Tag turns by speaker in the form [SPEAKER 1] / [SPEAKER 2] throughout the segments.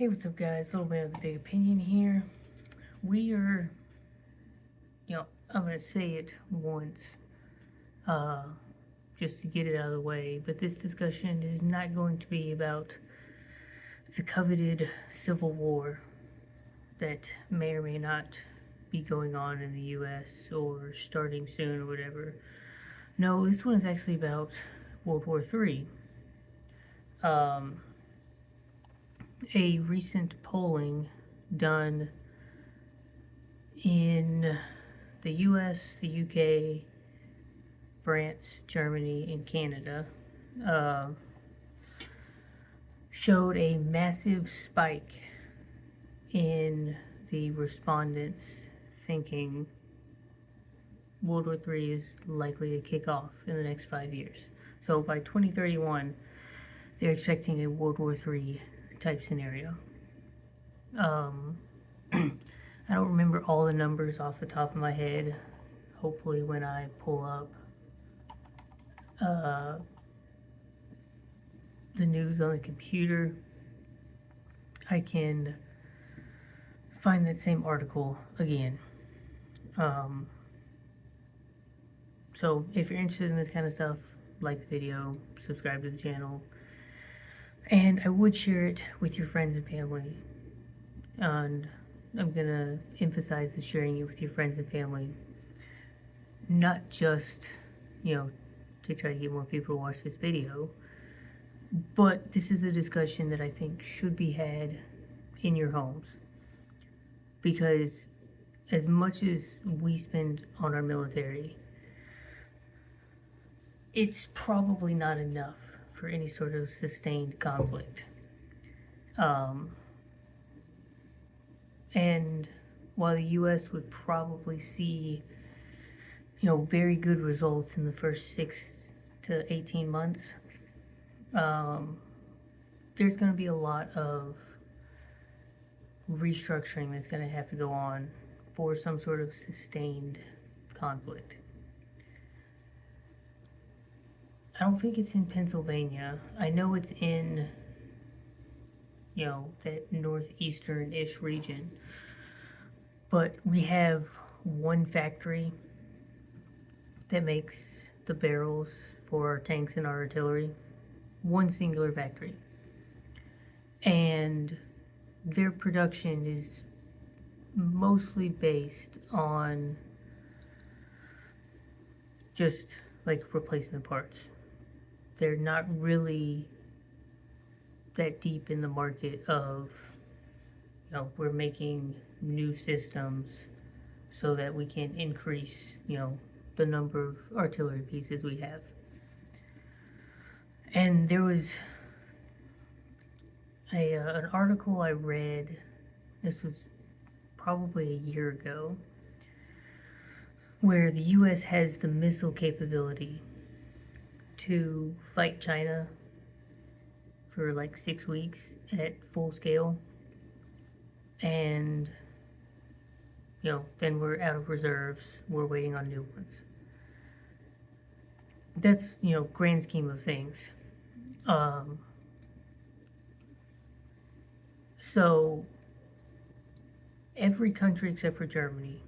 [SPEAKER 1] Hey, what's up, guys? A little bit of the big opinion here. We are, I'm going to say it once, just to get it out of the way, but this discussion is not going to be about the coveted civil war that may or may not be going on in the US or starting soon or whatever. No, this one is actually about World War III. A recent polling done in the US, the UK, France, Germany, and Canada showed a massive spike in the respondents thinking World War III is likely to kick off in the next 5 years. So by 2031, they're expecting a World War III type scenario. I don't remember all the numbers off the top of my head. Hopefully when I pull up the news on the computer, I can find that same article again. So if you're interested in this kind of stuff, like the video, subscribe to the channel, and I would share it with your friends and family. And I'm gonna emphasize the sharing it with your friends and family, not just, to try to get more people to watch this video, but this is a discussion that I think should be had in your homes, because as much as we spend on our military, it's probably not enough for any sort of sustained conflict. And while the U.S. would probably see, very good results in the first 6 to 18 months, there's going to be a lot of restructuring that's going to have to go on for some sort of sustained conflict. I don't think it's in Pennsylvania. I know it's in, that northeastern-ish region. But we have one factory that makes the barrels for our tanks and our artillery. One singular factory. And their production is mostly based on just like replacement parts. They're not really that deep in the market of, we're making new systems so that we can increase, the number of artillery pieces we have. And there was an article I read, this was probably a year ago, where the US has the missile capability to fight China for like 6 weeks at full scale, and then we're out of reserves, we're waiting on new ones. That's, grand scheme of things. So every country except for Germany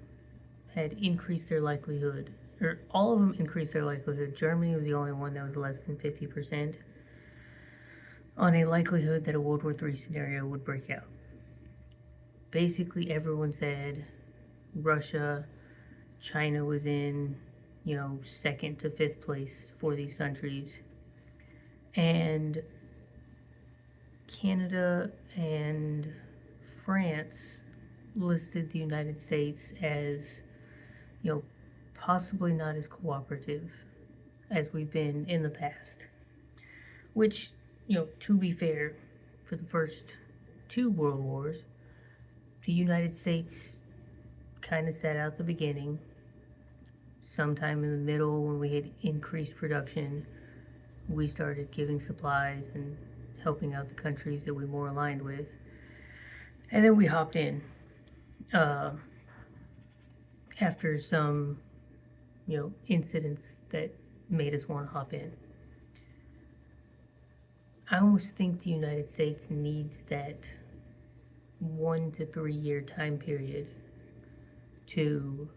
[SPEAKER 1] had increased their likelihood, or all of them increased their likelihood. Germany was the only one that was less than 50% on a likelihood that a World War III scenario would break out. Basically, everyone said Russia, China was in, 2nd to 5th place for these countries. And Canada and France listed the United States as, possibly not as cooperative as we've been in the past. Which, to be fair, for the first 2 world wars, the United States kind of sat out the beginning. Sometime in the middle, when we had increased production, we started giving supplies and helping out the countries that we more aligned with. And then we hopped in after some, incidents that made us want to hop in. I almost think the United States needs that 1 to 3 year time period to,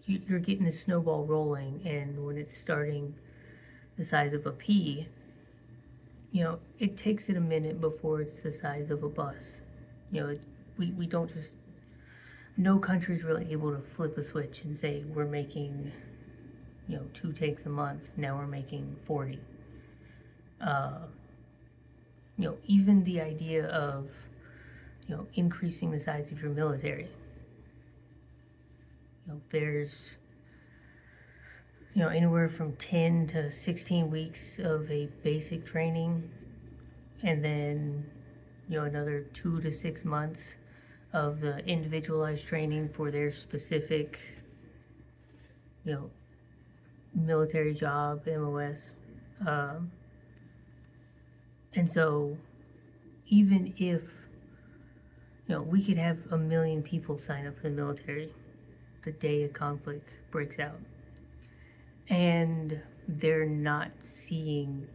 [SPEAKER 1] you're getting the snowball rolling, and when it's starting the size of a pea, it takes it a minute before it's the size of a bus. We don't just, no country's really able to flip a switch and say we're making 2 takes a month, now we're making 40. Even the idea of increasing the size of your military, there's anywhere from 10 to 16 weeks of a basic training, and then another 2 to 6 months of the individualized training for their specific military job, MOS. And so even if we could have 1 million people sign up for the military the day a conflict breaks out, and they're not seeing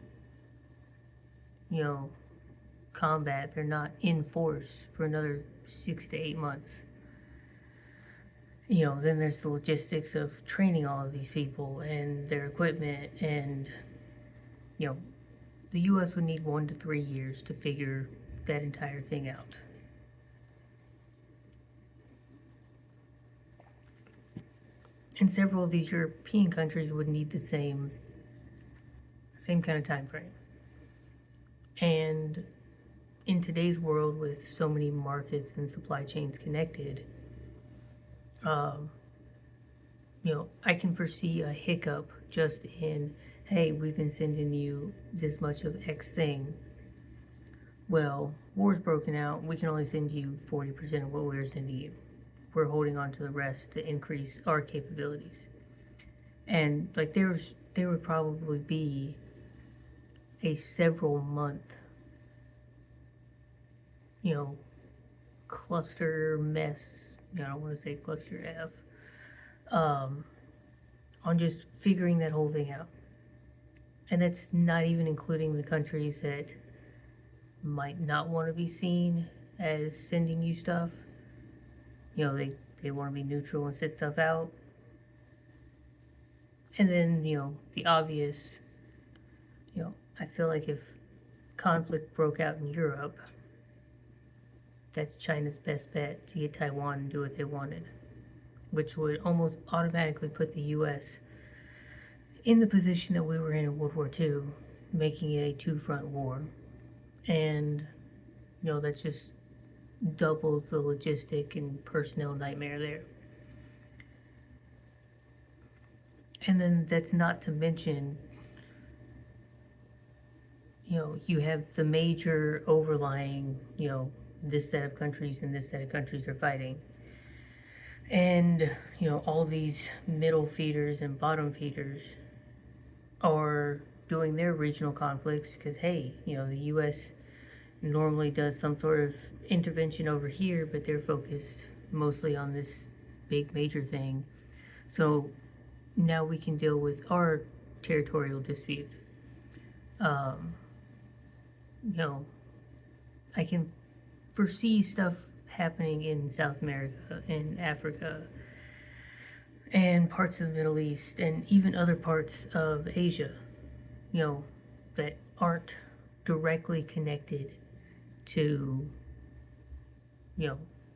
[SPEAKER 1] combat, they're not in force for another 6 to 8 months, then there's the logistics of training all of these people and their equipment, and the US would need 1 to 3 years to figure that entire thing out. And several of these European countries would need the same kind of time frame. And in today's world, with so many markets and supply chains connected, I can foresee a hiccup just in, hey, we've been sending you this much of X thing. Well, war's broken out, we can only send you 40% of what we're sending you. We're holding on to the rest to increase our capabilities. And like there would probably be a several month cluster mess, I don't want to say cluster F, on just figuring that whole thing out. And that's not even including the countries that might not want to be seen as sending you stuff. They want to be neutral and sit stuff out. And then, the obvious, I feel like if conflict broke out in Europe, that's China's best bet to get Taiwan and do what they wanted, which would almost automatically put the US in the position that we were in World War II, making it a two-front war. And, that's just doubles the logistic and personnel nightmare there. And then that's not to mention, you have the major overlying, this set of countries and this set of countries are fighting. And, all these middle feeders and bottom feeders are doing their regional conflicts because, hey, the US normally does some sort of intervention over here, but they're focused mostly on this big major thing. So now we can deal with our territorial dispute. I can foresee stuff happening in South America and Africa and parts of the Middle East and even other parts of Asia, that aren't directly connected to,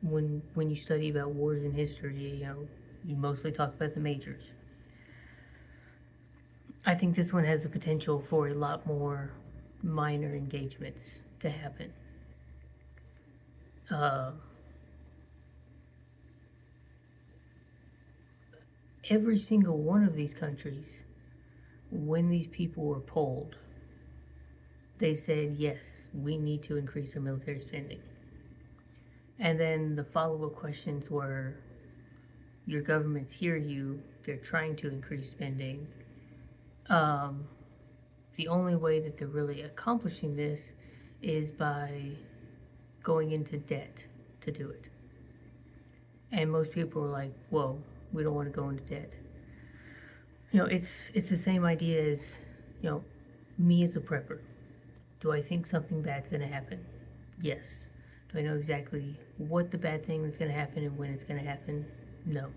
[SPEAKER 1] when you study about wars in history, you mostly talk about the majors. I think this one has the potential for a lot more minor engagements to happen. Every single one of these countries, when these people were polled, they said, yes, we need to increase our military spending. And then the follow-up questions were, your governments hear you, they're trying to increase spending. The only way that they're really accomplishing this is by going into debt to do it. And most people were like, whoa, we don't want to go into debt. It's the same idea as, me as a prepper. Do I think something bad's going to happen? Yes. Do I know exactly what the bad thing is going to happen and when it's going to happen? No.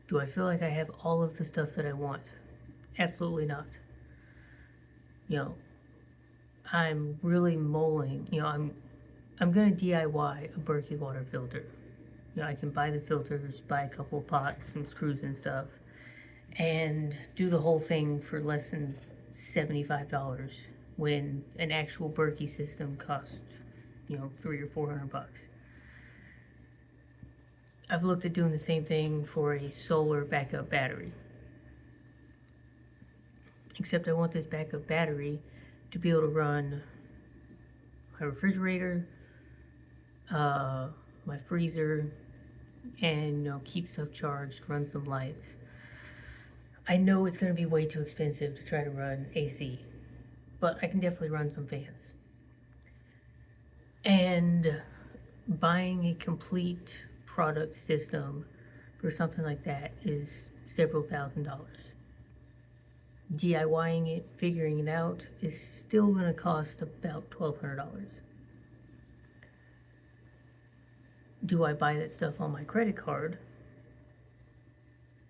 [SPEAKER 1] Do I feel like I have all of the stuff that I want? Absolutely not. You know, I'm really mulling. I'm gonna DIY a Berkey water filter. I can buy the filters, buy a couple of pots, some screws and stuff, and do the whole thing for less than $75 when an actual Berkey system costs, $300 or $400. I've looked at doing the same thing for a solar backup battery. Except I want this backup battery to be able to run my refrigerator, my freezer, and keep stuff charged, run some lights. I know it's going to be way too expensive to try to run AC, but I can definitely run some fans. And buying a complete product system for something like that is several $1,000s. DIYing it, figuring it out, is still going to cost about $1,200. Do I buy that stuff on my credit card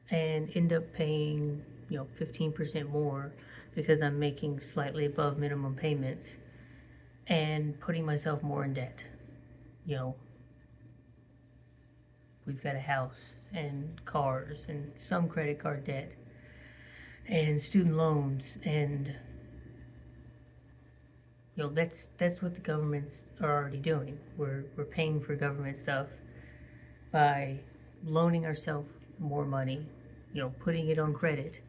[SPEAKER 1] and end up paying 15% more because I'm making slightly above minimum payments and putting myself more in debt? We've got a house and cars and some credit card debt and student loans, and that's what the governments are already doing. We're paying for government stuff by loaning ourselves more money, putting it on credit.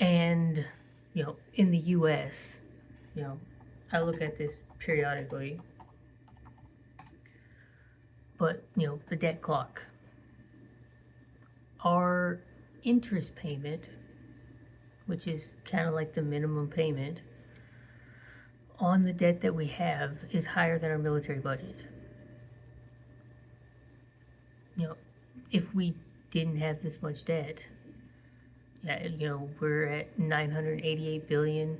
[SPEAKER 1] And in the US, I look at this periodically, but the debt clock, our interest payment, which is kind of like the minimum payment on the debt that we have, is higher than our military budget. If we didn't have this much debt, we're at $988 billion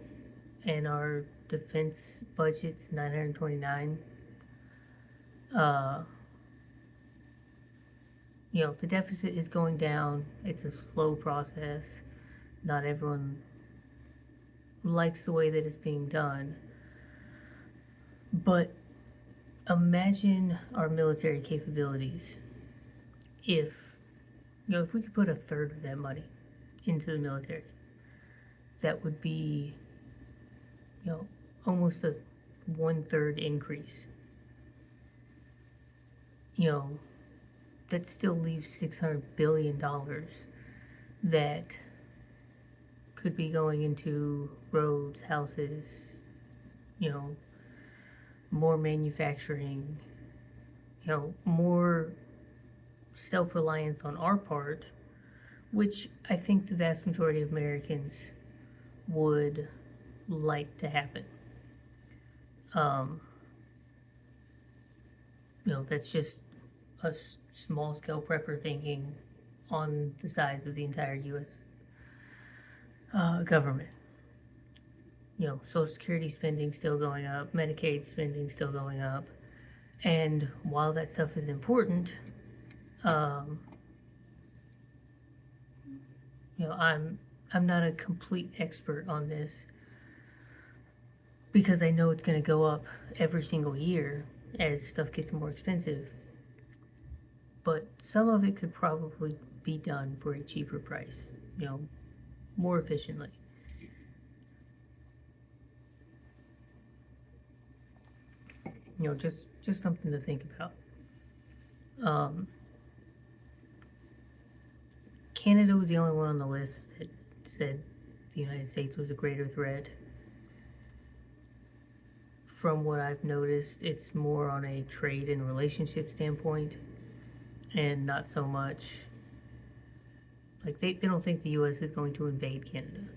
[SPEAKER 1] and our defense budget's $929. The deficit is going down. It's a slow process. Not everyone likes the way that it's being done. But imagine our military capabilities if we could put a third of that money into the military. That would be almost a 1/3 increase. That still leaves $600 billion that could be going into roads, houses, more manufacturing, more self-reliance on our part, which I think the vast majority of Americans would like to happen. That's just a small-scale prepper thinking on the size of the entire U.S. Government. Social Security spending still going up, Medicaid spending still going up, and while that stuff is important, I'm not a complete expert on this because I know it's going to go up every single year as stuff gets more expensive. But some of it could probably be done for a cheaper price, more efficiently. Just something to think about. Canada was the only one on the list that said the United States was a greater threat. From what I've noticed, it's more on a trade and relationship standpoint, and not so much like they don't think the US is going to invade Canada.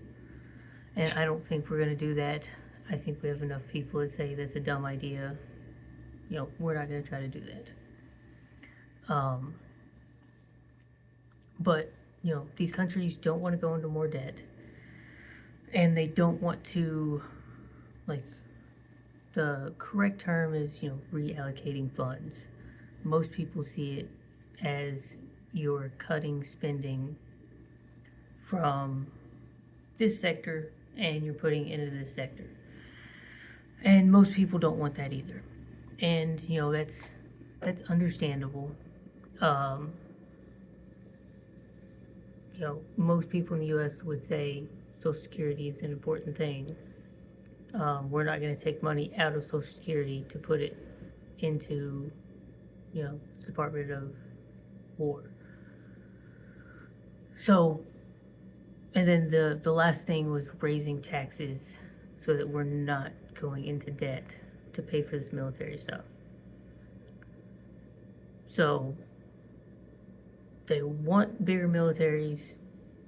[SPEAKER 1] And I don't think we're going to do that. I think we have enough people that say that's a dumb idea. We're not going to try to do that. But these countries don't want to go into more debt, and they don't want to the correct term is, reallocating funds. Most people see it as you're cutting spending from this sector and you're putting it into this sector. And most people don't want that either. And that's understandable. Um, most people in the U.S. would say Social Security is an important thing. We're not going to take money out of Social Security to put it into, the Department of War. So, and then the last thing was raising taxes so that we're not going into debt to pay for this military stuff. So, they want bigger militaries,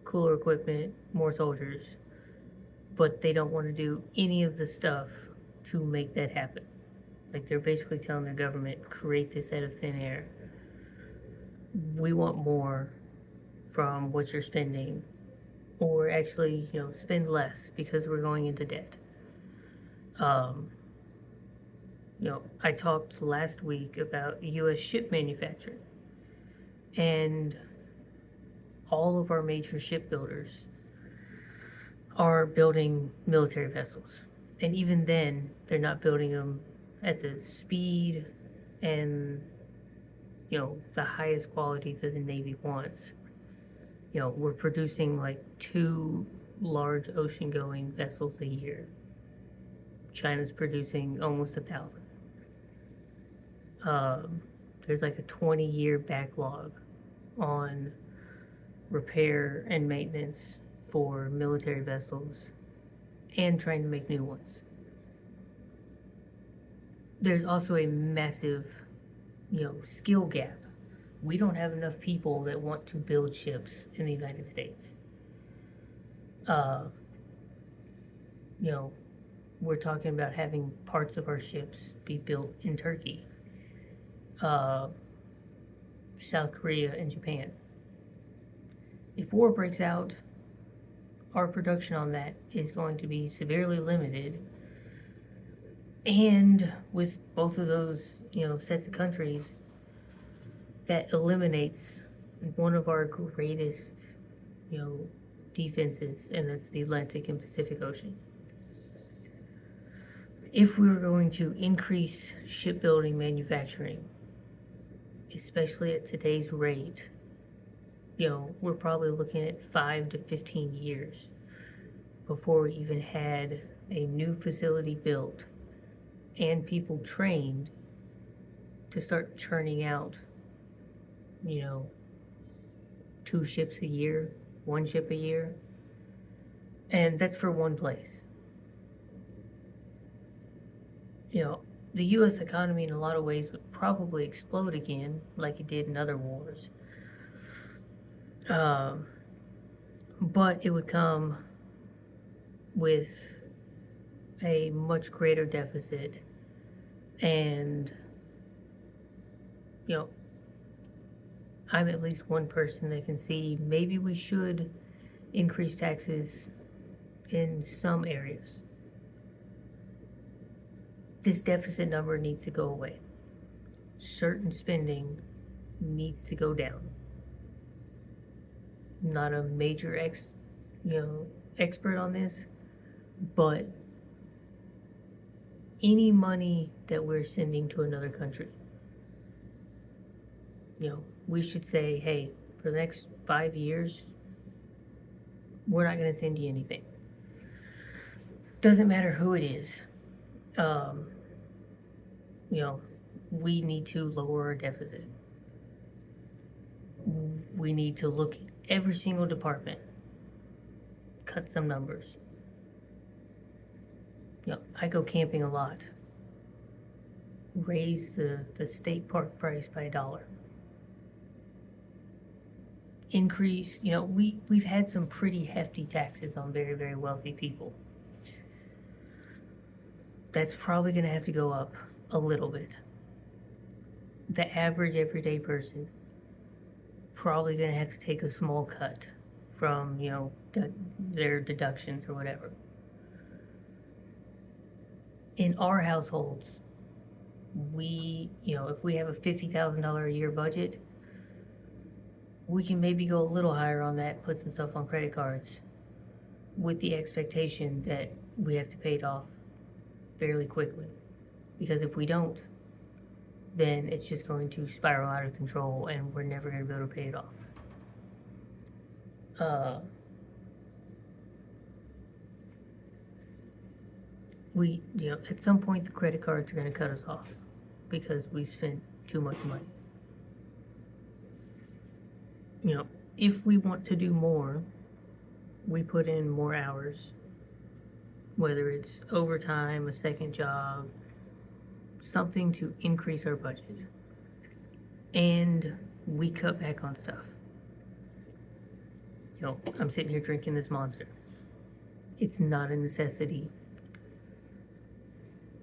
[SPEAKER 1] cooler equipment, more soldiers, but they don't want to do any of the stuff to make that happen. Like, they're basically telling their government, create this out of thin air. We want more from what you're spending, or actually, spend less because we're going into debt. I talked last week about U.S. ship manufacturing, and all of our major shipbuilders are building military vessels. And even then, they're not building them at the speed and, the highest quality that the Navy wants. We're producing like 2 large ocean-going vessels a year. China's producing almost 1,000. There's like a 20-year backlog on repair and maintenance for military vessels and trying to make new ones. There's also a massive, skill gap. We don't have enough people that want to build ships in the United States. We're talking about having parts of our ships be built in Turkey, South Korea, and Japan. If war breaks out, our production on that is going to be severely limited. And with both of those, sets of countries, that eliminates one of our greatest, defenses, and that's the Atlantic and Pacific Ocean. If we were going to increase shipbuilding manufacturing, especially at today's rate, we're probably looking at 5 to 15 years before we even had a new facility built and people trained to start churning out, 2 ships a year, 1 ship a year. And that's for one place. The U.S. economy in a lot of ways would probably explode again like it did in other wars. But it would come with a much greater deficit, and I'm at least one person that can see maybe we should increase taxes in some areas. This deficit number needs to go away. Certain spending needs to go down. Not a major expert on this, but any money that we're sending to another country, we should say, hey, for the next 5 years, we're not going to send you anything. Doesn't matter who it is. We need to lower our deficit. We need to look at every single department, cut some numbers. I go camping a lot. Raise the state park price by $1. Increase, we've had some pretty hefty taxes on very, very wealthy people. That's probably going to have to go up a little bit. The average everyday person probably going to have to take a small cut from, their deductions or whatever. in our households, if we have a $50,000 a year budget, we can maybe go a little higher on that, put some stuff on credit cards with the expectation that we have to pay it off fairly quickly. Because if we don't, then it's just going to spiral out of control and we're never going to be able to pay it off. At some point the credit cards are going to cut us off because we've spent too much money. If we want to do more, we put in more hours, whether it's overtime, a second job, something to increase our budget. And we cut back on stuff. I'm sitting here drinking this Monster. It's not a necessity.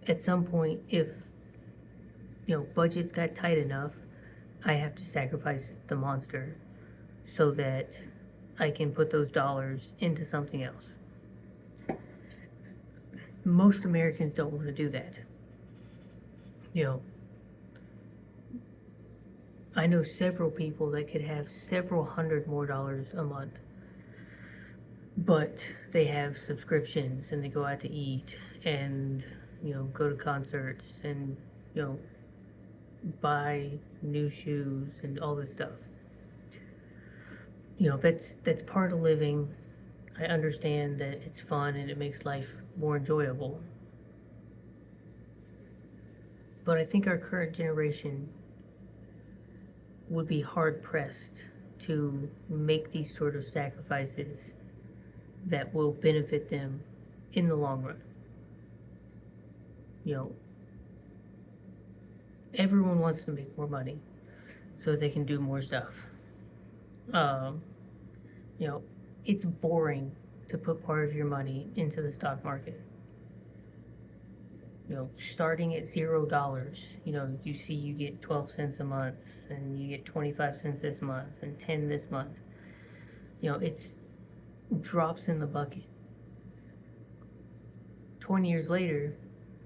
[SPEAKER 1] At some point, if budgets got tight enough, I have to sacrifice the Monster so that I can put those dollars into something else. Most Americans don't want to do that. I know several people that could have several hundred more dollars a month, but they have subscriptions and they go out to eat and go to concerts and buy new shoes and all this stuff. That's part of living. I understand that it's fun and it makes life more enjoyable. But I think our current generation would be hard pressed to make these sort of sacrifices that will benefit them in the long run. Everyone wants to make more money so they can do more stuff. It's boring to put part of your money into the stock market. Starting at $0, you see you get 12 cents a month and you get 25 cents this month and 10 this month. It's drops in the bucket. 20 years later,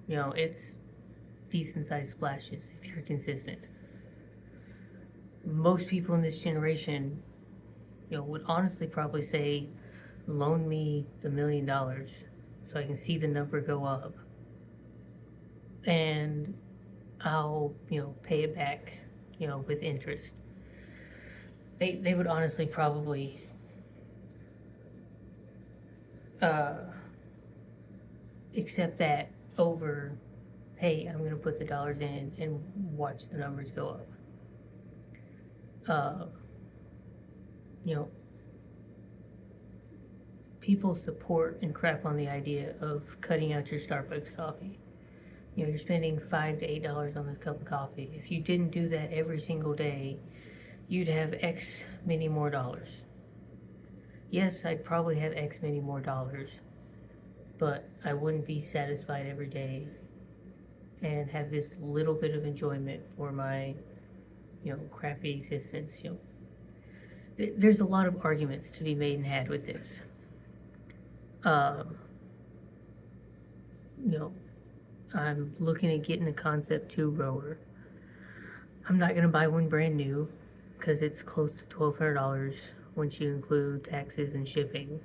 [SPEAKER 1] it's decent sized splashes if you're consistent. Most people in this generation, would honestly probably say, loan me the $1 million so I can see the number go up. And I'll, pay it back, with interest. They would honestly probably accept that over, hey, I'm going to put the dollars in and watch the numbers go up. People support and crap on the idea of cutting out your Starbucks coffee. You're spending $5 to $8 on this cup of coffee. If you didn't do that every single day, you'd have X many more dollars. Yes, I'd probably have X many more dollars, but I wouldn't be satisfied every day and have this little bit of enjoyment for my, crappy existence. There's a lot of arguments to be made and had with this. I'm looking at getting a Concept 2 rower. I'm not going to buy one brand new because it's close to $1,200 once you include taxes and shipping.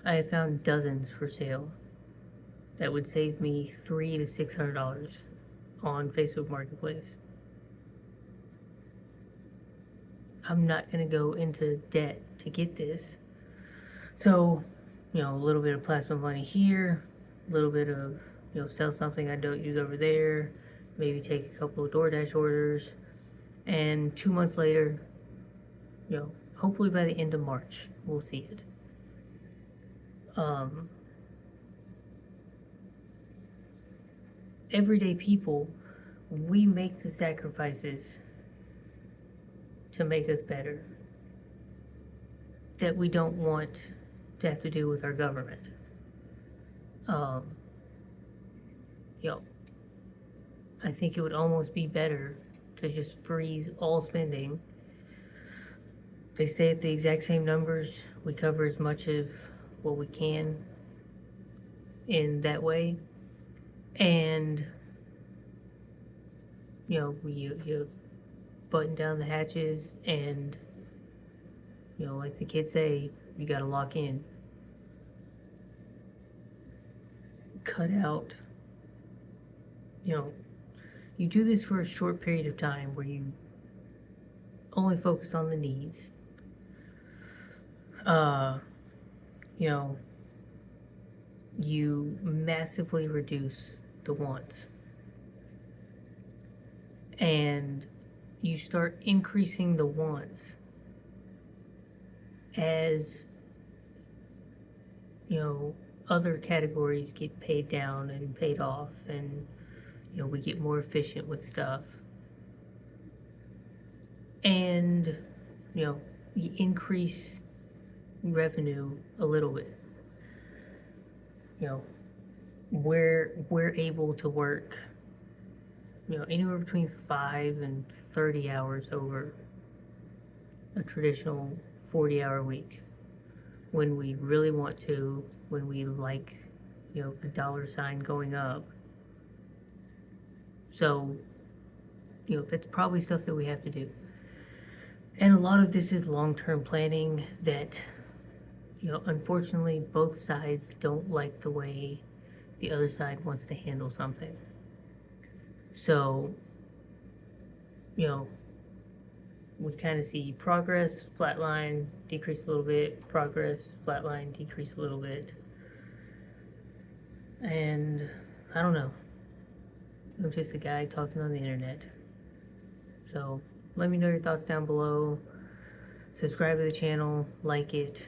[SPEAKER 1] I have found dozens for sale that would save me $300 to $600 on Facebook Marketplace. I'm not going to go into debt to get this. So, a little bit of plasma money here, a little bit of, sell something I don't use over there, maybe take a couple of DoorDash orders, and 2 months later, hopefully by the end of March, we'll see it. Everyday people, we make the sacrifices to make us better that we don't want to have to do with our government. I think it would almost be better to just freeze all spending. They say at the exact same numbers, we cover as much of what we can. in that way. And you button down the hatches, and like the kids say, you gotta lock in, cut out. You do this for a short period of time where you only focus on the needs. You know, you massively reduce the wants, and you start increasing the wants as other categories get paid down and paid off, and we get more efficient with stuff, and you increase revenue a little bit. We're able to work anywhere between 5 and 30 hours over a traditional 40-hour week when we really want to, when we like the dollar sign going up. So that's probably stuff that we have to do, and a lot of this is long-term planning that unfortunately both sides don't like the way the other side wants to handle something. So we kind of see progress, flatline, decrease a little bit, progress, flatline, decrease a little bit. And I don't know. I'm just a guy talking on the internet. So let me know your thoughts down below. Subscribe to the channel, like it,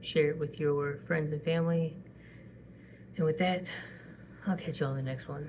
[SPEAKER 1] share it with your friends and family. And with that, I'll catch you on the next one.